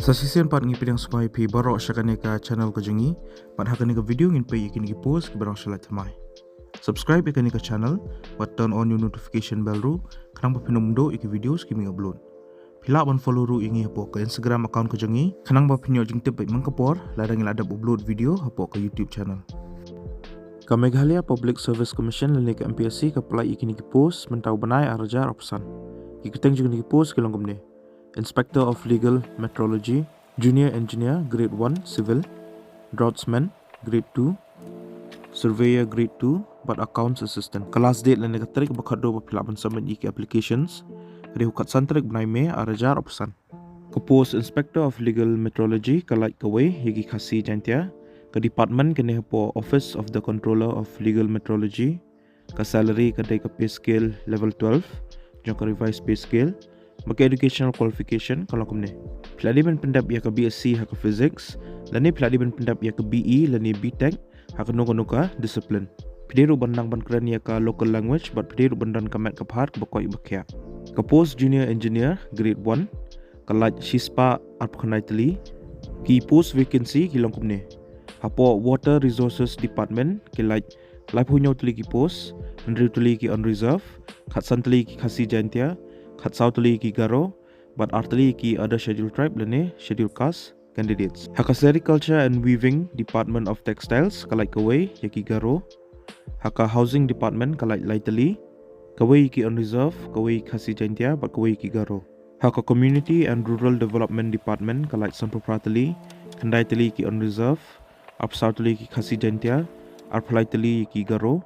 Sasisian part ngipin yang supaya pi barok syakane ka channel ko jengi, pat hakane ka video ngin pi ikin ki post ke barok syalat thamai. Subscribe ikan ka channel, pat turn on your notification bell ru, kanang pa pinomdo iki videos kimi upload. Pila ban follow ru ingi hapo ka Instagram account ko jengi, kanang ba pinyo jing tip baik mangkapor, ladang ila adab upload video hapo ka YouTube channel. Ka Meghalaya Public Service Commission lele ka MPSC ka apply ikin ki post mentau banai araja opsan. Ikiteng jing ki post kilong kumne. Inspector of Legal Metrology, Junior Engineer Grade 1 Civil, Draughtsman Grade 2, Surveyor Grade 2, but Accounts Assistant. Kelas date lan negatarik bakado bapilaban submit iki applications. Kadi hukat santarik benai me arajar opsan. Ke post Inspector of Legal Metrology kalait kawe yagi kasi jantia. Ke department kene hapo Office of the Controller of Legal Metrology. Ke salary kadai ke pay scale level 12, jang ke revised pay scale. Maka educational qualification kalau kumne. Peladi ben pendap ya ke BSc ha ke physics, lani peladi ben pendap ya ke BE lani BTech ha ke noka discipline. Pediru bandang ban keren ya ke local language but pediru bandan ke mat ke phar ke bakoi bakya. Ke post junior engineer grade 1 ke laj shispa arpkanaitli ki post vacancy kilong kumne. Hapo water resources department ke laj life hunyo tli ki post, ndri tli ki on reserve, khatsan tli ki khasi jantia. Khat Sautli ki Garo, but Artli ki other scheduled tribe lene scheduled caste candidates. Haka Sericulture and Weaving Department of Textiles kalai kawai yaki Garo. Haka Housing Department kalai Laitali. Kawai ki on reserve, kawai khasi jantia, but kawai ki Garo. Haka Community and Rural Development Department kalai Sampropratali, Kandai Tali ki on reserve, Arp Sautli ki khasi jantia, Arp Laitali ki Garo,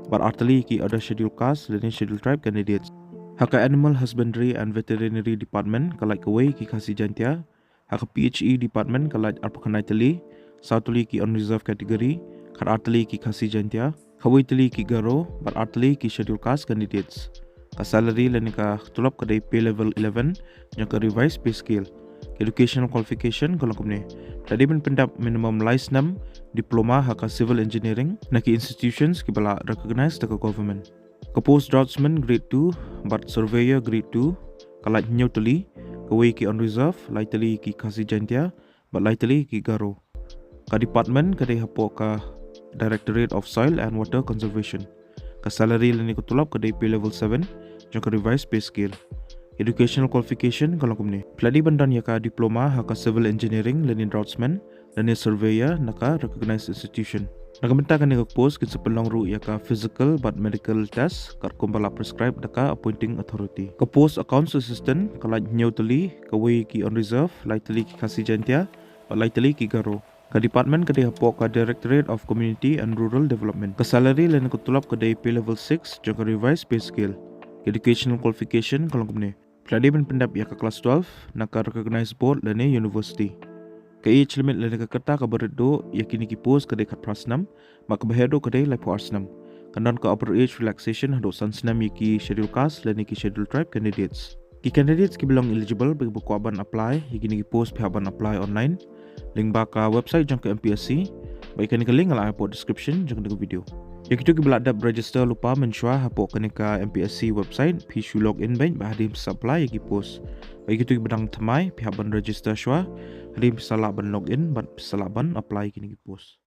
but Artli ki other scheduled caste lene scheduled tribe candidates. Haka Animal Husbandry and Veterinary Department kalai kawai ki khasi jantia. Haka PHE Department kalai arpakanai tali. Sautuli ki on reserve category. Kar artali ki khasi jantia. Kawai tali ki garo. But artali ki scheduled caste candidates. Ka salary lani ka tulap kadai pay level 11. Yang ka revised pay scale. Educational qualification kalau kumne. Tadi ben pendap minimum license diploma haka civil engineering. Naki institutions ki bala recognized taka government. Ke post Draughtsman grade 2, but surveyor grade 2, kalai nyotali, kawai ki on reserve, laitali ki khasi jantia, but laitali ki garo. Ka department kadai hapo ka Directorate of Soil and Water Conservation. Ka salary lani ko tulap kadai pay level 7, jang ka revised pay scale. Educational qualification kalau kumne. Peladi bandan ya ka diploma haka civil engineering lani Draughtsman, lani surveyor naka recognized institution. Nakamenta kan ni post kin sepelong ru ya ka physical but medical test kar kumbala prescribe daka appointing authority. Ka post accounts assistant kalai nyotali kawai ki on reserve laitali ki khasi jantia but laitali ki garo. Ka department kadai hapo ka Directorate of Community and Rural Development. Ka salary lan ko tulap kadai pay level 6 jang ka revised pay scale. Educational qualification kalau kumne. Peladi ben pendap ya ka class 12 naka recognized board lane university. Ka age limit lene ka kata ka beredo yakini ki post kadai kat prasnam mak behedo kadai lai po arsnam kanan ka upper age relaxation hado sansnam yaki schedule caste lene ki schedule tribe candidates ki candidates ki belong eligible bagi buku aban apply yakini ki post phaban apply online link ba ka website jang ka MPSC baik kan ka link ala po description jang ka video yakito ki beladap register lupa mensua hapo kan ka MPSC website pi login bain ba hadim supply yaki post baik itu bedang thamai pihak ban register shwa hadim salah ban login ban salah ban apply kini post.